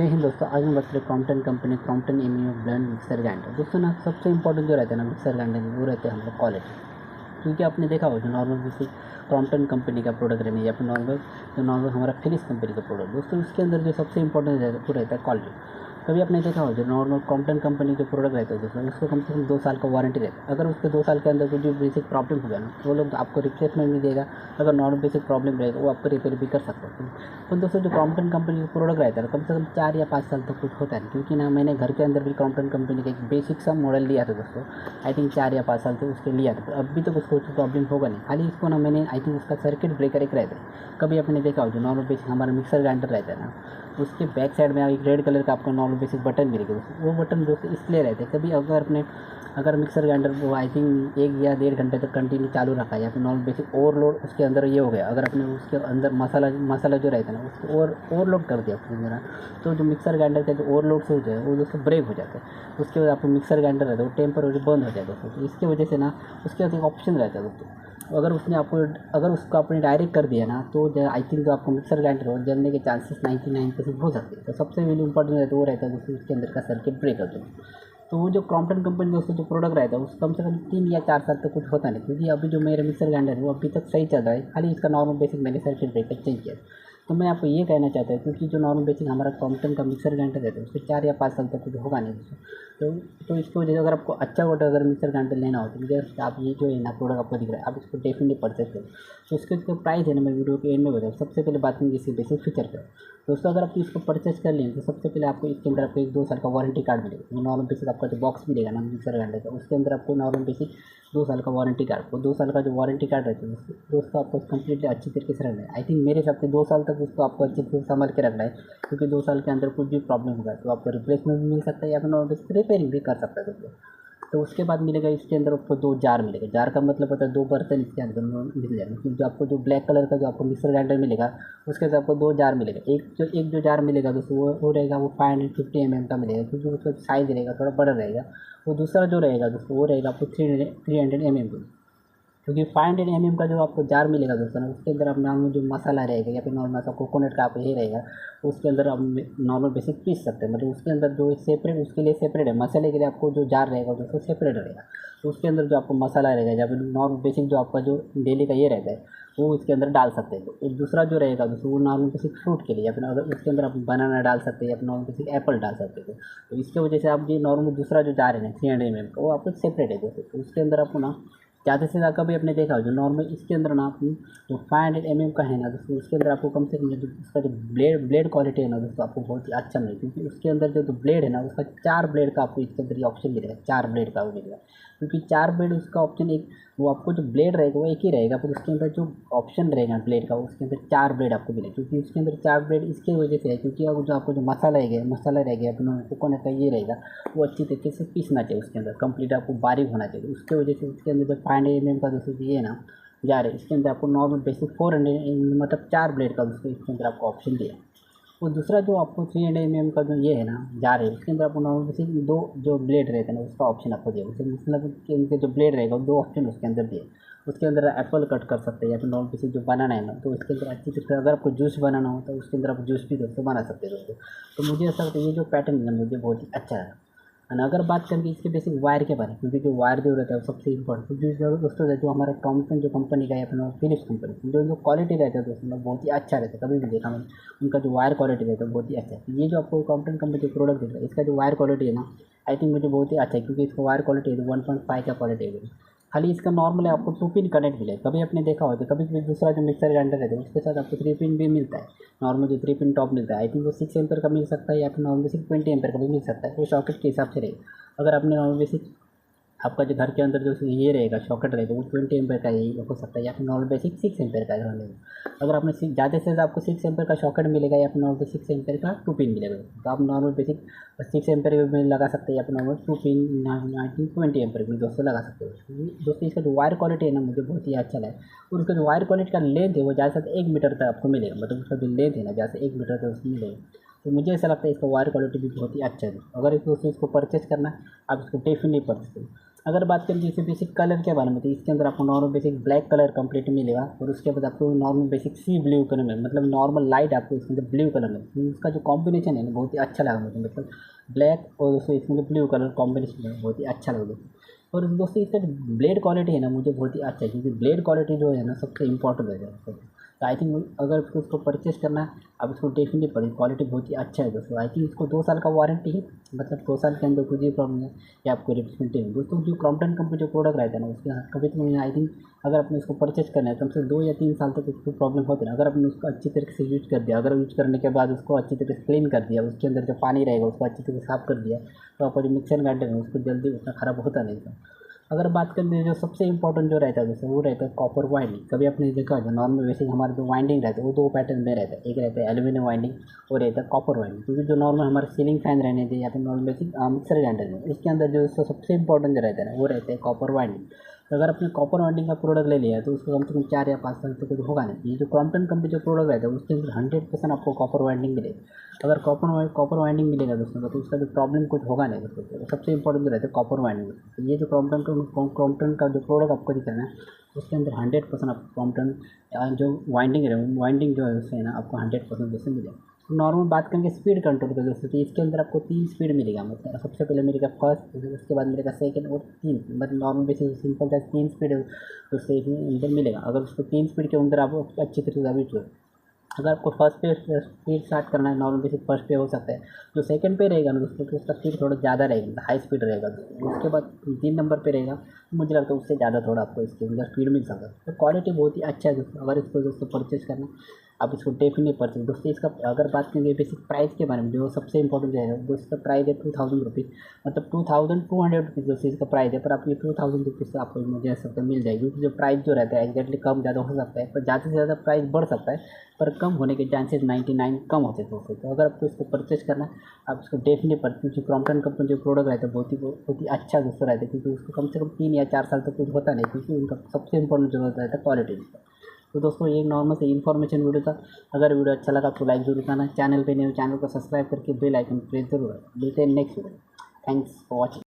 जय हिंद दोस्तों। आज हम बात करें Crompton company Crompton Ameo blend mixer grinder. दोस्तों ना सबसे इंपॉर्टेंट जो रहता है ना मिक्सर ग्राइंडर में वो रहते हैं हम लोग क्वालिटी। क्योंकि आपने देखा हो जो नॉर्मल जैसे क्रॉम्पटन कंपनी का प्रोडक्ट रहने या फिर नॉर्मल हमारा फिनिश कंपनी का प्रोडक्ट, दोस्तों उसके अंदर जो सबसे इंपॉर्टेंट वो रहता है क्वालिटी। कभी आपने देखा हो जो नॉर्मल क्रॉम्पटन कंपनी के प्रोडक्ट रहते हैं दोस्तों, उसको कम से कम 2 साल का वारंटी रहता है। अगर उसके 2 साल के अंदर कोई जो बेसिक प्रॉब्लम हो गया ना, वो लोग आपको रिप्लेसमेंट नहीं देगा। अगर नॉर्मल बेसिक प्रॉब्लम रहेगा वो आपको रिपेयर भी कर सकते हैं। तो दोस्तों जो क्रॉम्पटन कंपनी का प्रोडक्ट रहता है कम से कम 4 या 5 साल तक कुछ होता है। क्योंकि ना मैंने घर के अंदर भी क्रॉम्पटन कंपनी का एक बेसिक सा मॉडल लिया था दोस्तों, आई थिंक 4 या 5 साल तक उसके लिया था। तो अभी तक उसको प्रॉब्लम होगा नहीं। खाली इसको ना मैंने आई थिंक उसका सर्किट ब्रेकर एक रहता है। कभी आपने देखा हो जो नॉर्मल बेसिक हमारा मिक्सर ग्राइंडर रहता है ना, उसके बैक साइड में एक रेड कलर का आपको नॉर्मल बेसिक बटन मिलेगा। वो बटन दोस्तों इसलिए रहते हैं कभी अगर मिक्सर ग्राइंडर वो आई थिंक 1 या 1.5 घंटे तक कंटिन्यू चालू रखा है या फिर नॉर्मल बेसिक ओवरलोड उसके अंदर ये हो गया, अगर आपने उसके अंदर मसाला जो रहता है ना उसको ओवरलोड कर दिया उसके अंदर, तो जो मिक्सर ग्राइंडर का जो ओवरलोड से हो जाए वो दोस्तों ब्रेक हो जाता है। उसके बाद आपको मिक्सर ग्राइंडर रहता है वो टेम्पररी बंद हो जाए दोस्तों। तो इसकी वजह से ना उसके बाद एक ऑप्शन रहता है दोस्तों, अगर उसको आपने डायरेक्ट कर दिया ना तो आई थिंक जो आपको मिक्सर ग्राइंडर हो जलने के चांसेस 99% हो सकते हैं। तो सबसे पहले इंपॉर्टेंट रहता है वो रहता है दोस्तों उसके अंदर का सर्किट ब्रेकर। तो वो जो क्रॉम्पटन कंपनी दोस्तों जो प्रोडक्ट रहता है उसको कम से कम 3 या 4 साल तक कुछ होता नहीं। क्योंकि अभी जो मेरा मिक्सर ग्राइंडर है वो अभी तक सही चल रहा है, खाली इसका नॉर्मल बेसिक मैंने सर्किट ब्रेकर चेंज किया। तो मैं आपको ये कहना चाहता हूँ क्योंकि जो नॉर्मल बेसिक हमारा क्रॉम्पटन का मिक्सर ग्राइंडर रहता है उसको 4 या 5 साल तक कुछ होगा नहीं दोस्तों। तो इसकी वजह से अगर आपको अच्छा वोट अगर मिक्सर ग्राइंडर लेना हो तो मुझे आप ये जो है ना प्रोडक्ट आपको दिख रहा है आप इसको डेफिनेटली परचेज करो। तो इसका जो प्राइस है ना मैं वीडियो के एंड में बताऊँ। सबसे पहले बात करेंगे इसके बेसिक फीचर का। दोस्तों अगर आप इसको परचेज कर लें तो सबसे पहले आपको इसके अंदर आपको एक 2 साल का वारंटी कार्ड मिलेगा। जो नॉर्मल बेसिक आपका जो बॉक्स मिलेगा ना मिक्सर ग्राइंडर का उसके अंदर आपको नॉर्मल बेसिक 2 साल का वारंटी कार्ड, वो 2 साल का जो वारंटी कार्ड रहता है दोस्तों आपको कंप्लीटली अच्छी तरीके से रखना है। आई थिंक मेरे हिसाब से 2 साल तक उसको आपको अच्छे से संभाल के रखना है। क्योंकि 2 साल के अंदर कुछ भी प्रॉब्लम होगा तो आपको रिप्लेसमेंट भी मिल सकता है या फिर नॉर्मल रिपेयरिंग भी कर सकता है दोस्तों। तो उसके बाद मिलेगा इसके अंदर आपको 2 जार मिलेगा। जार का मतलब होता है 2 बर्तन इसके अंदर मिल जाएंगे। क्योंकि जो आपको जो ब्लैक कलर का जो आपको मिक्सर ग्राइंडर मिलेगा उसके साथ आपको 2 जार मिलेगा। एक जो जार मिलेगा दोस्तों वो रहेगा वो 550 mm का मिलेगा क्योंकि उसका साइज़ रहेगा थोड़ा बड़ा रहेगा। वो दूसरा जो रहेगा दोस्तों वो रहेगा आपको 300 mm। क्योंकि 500 mm का जो आपको जार मिलेगा दोस्तों ना उसके अंदर आप नॉर्मल जो मसाला रहेगा या फिर नॉर्मल सा कोकोनट का आपको ये रहेगा उसके अंदर आप नॉर्मल बेसिक पीस सकते हैं। मतलब उसके अंदर जो सेपरेट उसके लिए सेपरेट है, मसाले के लिए आपको जो जार रहेगा दोस्तों सेपरेट रहेगा। तो उसके अंदर जो आपको मसाला रहेगा या फिर नॉर्मल बेसिक जो आपका जो डेली का ये रहता है वो उसके अंदर डाल सकते हैं। तो एक दूसरा जो रहेगा दोस्तों वो नॉर्मल बेसिक फ्रूट के लिए या फिर अगर उसके अंदर आप बनाना डाल सकते हैं या फिर नॉर्मल बेसिक एप्पल डाल सकते हैं। तो इसकी वजह से आप ये नॉर्मल दूसरा जो जार है ना 300 mm का वो आपको सेपरेट है दोस्तों। तो उसके अंदर आपको ना ज़्यादा से ज़्यादा कभी आपने देखा हो जो नॉर्मल इसके अंदर ना आपने जो 500 mm का है ना दोस्तों उसके अंदर आपको कम से कम जो उसका जो ब्लेड क्वालिटी है ना दोस्तों आपको बहुत ही अच्छा मिलेगा। क्योंकि उसके अंदर जो ब्लेड है ना उसका 4 ब्लेड का आपको इसके अंदर ये ऑप्शन मिलेगा, 4 ब्लेड का वो मिलेगा। क्योंकि 4 ब्लेड उसका ऑप्शन एक वो आपको जो ब्लेड रहेगा वो एक ही रहेगा पर उसके अंदर जो ऑप्शन रहेगा ब्लेड का उसके अंदर 4 ब्लेड आपको मिलेगा। क्योंकि उसके अंदर 4 ब्लेड इसकी वजह से है क्योंकि अब जो आपको जो मसाला रहेगा अपना कोकोनट का ये रहेगा वो अच्छी तरीके से पीसना चाहिए उसके अंदर कंप्लीट आपको बारीक होना चाहिए। उसके वजह से उसके अंदर जो 500 mm का दोस्तों ये है ना जार है इसके अंदर आपको नॉर्मल बेसिक 400 मतलब 4 ब्लेड का दोस्तों इसके अंदर आपको ऑप्शन दिया। और दूसरा जो आपको 300 mm का जो ये है ना जार है उसके अंदर आपको नॉर्मल बेसिक 2 जो ब्लेड रहते हैं ना उसका ऑप्शन आपको दिया। उसके मतलब कि उनके जो ब्लेड रहेगा 2 ऑप्शन उसके अंदर दिए। उसके अंदर एप्पल कट कर सकते हैं या फिर नॉर्मल बेसिक जो बनाना है ना तो इसके अंदर अच्छी तरीके अगर आपको जूस बनाना हो तो उसके अंदर आप जूस भी दोस्तों बना सकते हैं दोस्तों। तो मुझे ऐसा लगता है ये जो पैटर्न है मुझे बहुत ही अच्छा है। और अगर बात करें इसके बेसिक वायर के बारे में क्योंकि जो वायर जो रहता है वो सबसे इम्पोर्टेंट क्योंकि दोस्तों जो हमारा क्रॉम्पटन जो कंपनी का है अपना फिलिप्स कंपनी जो क्वालिटी रहता है दोस्तों बहुत ही अच्छा रहता है। कभी भी देखा मैंने उनका जो वायर क्वालिटी रहता है बहुत ही अच्छा है। ये जो आपको क्रॉम्पटन कंपनी जो प्रोडक्ट देता है इसका जो वायर क्वालिटी है ना आई थिंक मुझे बहुत ही अच्छा है। क्योंकि इसका वायर क्वालिटी है 1.5 का क्वालिटी है। खाली इसका नॉर्मल आपको 2 पिन कनेक्ट मिलेगा। कभी आपने देखा हो तो कभी कभी दूसरा जो मिक्सर ग्राइंडर है उसके साथ आपको 3 पिन भी मिलता है। नॉर्मल जो 3 पिन टॉप मिलता है आई थिंक वो 6 एम्पेयर का मिल सकता है या फिर नॉर्मल बेसिक 20 एम्पेयर का भी मिल सकता है। वो सॉकेट के हिसाब से रहेगा। अगर आपने नॉर्मल बेसिक आपका जो घर के अंदर जो ये रहेगा सॉकेट रहेगा वो 20 एम्पेयर का ही हो सकता है या फिर नॉर्मल बेसिक 6 एम्पेयर का रहेगा। अगर आपने ज़्यादा से ज़्यादा आपको 6 एम्पेयर का सॉकेट मिलेगा या फिर नॉर्मल 6 एम्पेयर का 2 पिन मिलेगा। तो आप नॉर्मल बेसिक 6 एम्पेयर में लगा सकते हैं या फिर normal 2 pin I think 20 ampere में दोस्तों लगा सकते हो। दोस्तों इसका जो वायर क्वालिटी है ना मुझे बहुत ही अच्छा लगा। और उसका जो वायर क्वालिटी का लेंथ है वो ज़्यादा से ज़्यादा 1 मीटर तक आपको मिलेगा। मतलब उसका जो लेंथ है ना ज़्यादा से 1 मीटर तक उसको मिलेगा। तो मुझे ऐसा लगता है इसका वायर क्वालिटी भी बहुत ही अच्छा है। अगर इसको परचेज करना है आप इसको डेफिनेटली परचेज करें। अगर बात करें जैसे बेसिक कलर के बारे में, तो इसके अंदर आपको normal basic black colour complete मिलेगा, और उसके बाद आपको नॉर्मल बेसिक सी ब्लू कलर में, मतलब नॉर्मल लाइट आपको इसके अंदर ब्लू कलर में, तो इसका जो कॉम्बिनेशन है ना बहुत ही अच्छा लगा मुझे, मतलब ब्लैक और उसको इसके अंदर ब्लू कलर कॉम्बिनेशन है, बहुत ही अच्छा लगा। और दोस्तों इसका जो ब्लेड क्वालिटी है ना मुझे बहुत ही अच्छा है, क्योंकि ब्लेड क्वालिटी जो है ना सबसे इंपॉर्टेंट है दोस्तों। तो आई थिंक अगर उसको परचेस करना है, अब इसको डेफिनेटली पड़े, क्वालिटी बहुत ही अच्छा है दोस्तों। आई थिंक इसको 2 साल का वारंटी है, मतलब 2 साल के अंदर कुछ भी प्रॉब्लम है या आपको रिप्लेसमेंट है। दोस्तों जो क्रॉम्पटन कंपनी जो प्रोडक्ट रहता है ना उसके कभी तो आई थिंक अगर आपने उसको परचेस करना है कम से 2 या 3 साल तक उसको प्रॉब्लम होती है, अगर आपने उसको अच्छी तरीके से यूज कर दिया, अगर यूज करने के बाद उसको अच्छी तरीके से क्लीन कर दिया, उसके अंदर जो पानी रहेगा उसको अच्छी तरीके से साफ कर दिया, तो आपका जो मिक्सर ग्राइंडर है उसको जल्दी उतना ख़राब होता नहीं था। अगर बात करें जो सबसे इंपॉर्टेंट जो रहता है दोस्तों वो रहता है कॉपर वाइंडिंग। कभी आपने देखा जो नॉर्मल वैसे हमारे जो वाइंडिंग रहता है वो 2 पैटर्न में रहता है, एक रहता है एल्यूमिनियम वाइंडिंग और रहता है कॉपर वाइंडिंग। क्योंकि जो नॉर्मल हमारे सीलिंग फैन रहने थे या फिर नॉर्मल बेसिक मिक्सर ग्राइंडर में, इसके अंदर जो सबसे इंपॉर्टेंट जो रहता है ना वो रहता है कॉपर वाइंडिंग। तो अगर आपने कॉपर वाइंडिंग का प्रोडक्ट ले लिया है तो उसको कम से कम 4 या 5 साल तक कुछ होगा नहीं। ये जो क्रॉम्पटन कंपनी जो प्रोडक्ट रहता है उसके अंदर 100% आपको कॉपर वाइंडिंग मिलेगा। अगर कॉपर वाइंडिंग मिलेगा दोस्तों तो उसका जो प्रॉब्लम कुछ होगा नहीं दोस्तों। तो सबसे इंपॉर्टेंट जो रहता है कॉपर वाइंडिंग। तो ये जो क्रॉम्पटन का जो प्रोडक्ट आपको दिख रहा है ना उसके अंदर 100% आपको क्रॉम्पटन जो वाइंडिंग जो है उससे ना आपको 100% जैसे मिलेगा। नॉर्मल बात करेंगे स्पीड कंट्रोल का दोस्तों, तो इसके अंदर आपको 3 स्पीड मिलेगा। मतलब सबसे पहले मिलेगा फर्स्ट, उसके बाद मिलेगा सेकंड और 3, मतलब नॉर्मल बेसिस सिंपल सा 3 स्पीड उससे इसमें अंदर मिलेगा। अगर उसको 3 स्पीड के अंदर आप अच्छी तरीके से अभी अगर आपको फर्स्ट पे स्पीड स्टार्ट करना है नॉर्मल बेसिस फर्स्ट पे हो सकता है, जो सेकंड पे रहेगा ना दोस्तों तो उसका स्पीड थोड़ा ज़्यादा रहेगा, हाई स्पीड रहेगा। उसके बाद 3 नंबर पे रहेगा, मुझे लगता है उससे ज़्यादा थोड़ा आपको इसके अंदर स्पीड मिल सकता है। तो क्वालिटी बहुत ही अच्छा है दोस्तों। अगर इसको दोस्तों परचेज करना आप इसको डेफिनेटली परचेज दोस्तों। इसका अगर बात करेंगे बेसिक प्राइस के बारे में, जो सबसे इंपॉर्टेंट है दोस्तों, इसका प्राइस है 2000 रुपीज़, मतलब 2200 रुपीज़ दोस्तों इसका प्राइस है। पर आप ये 2000 रुपीज़ आपको मुझे सकता मिल जाएगी, क्योंकि जो प्राइस जो रहता है एग्जैक्टली कम ज़्यादा हो सकता है, पर ज़्यादा से ज़्यादा प्राइस बढ़ सकता है, पर कम होने के चांसेस 99 कम होते हैं दोस्तों। तो अगर आपको इसको परचेज करना है आप इसको डेफिनेटली परचेज। जो क्रॉम्पटन कंपनी जो प्रोडक्ट रहता है बहुत ही अच्छा दोस्तों रहता है, क्योंकि उसको कम से कम 3 या 4 साल तक कुछ होता नहीं, क्योंकि उनका सबसे इंपॉर्टेंट जो रहता है क्वालिटी। तो दोस्तों ये नॉर्मल से इन्फॉर्मेशन वीडियो था। अगर वीडियो अच्छा लगा तो लाइक जरूर करना, चैनल पे नहीं हो चैनल को सब्सक्राइब करके बेल आइकन प्रेस जरूर। मिलते हैं next video. Thanks for watching.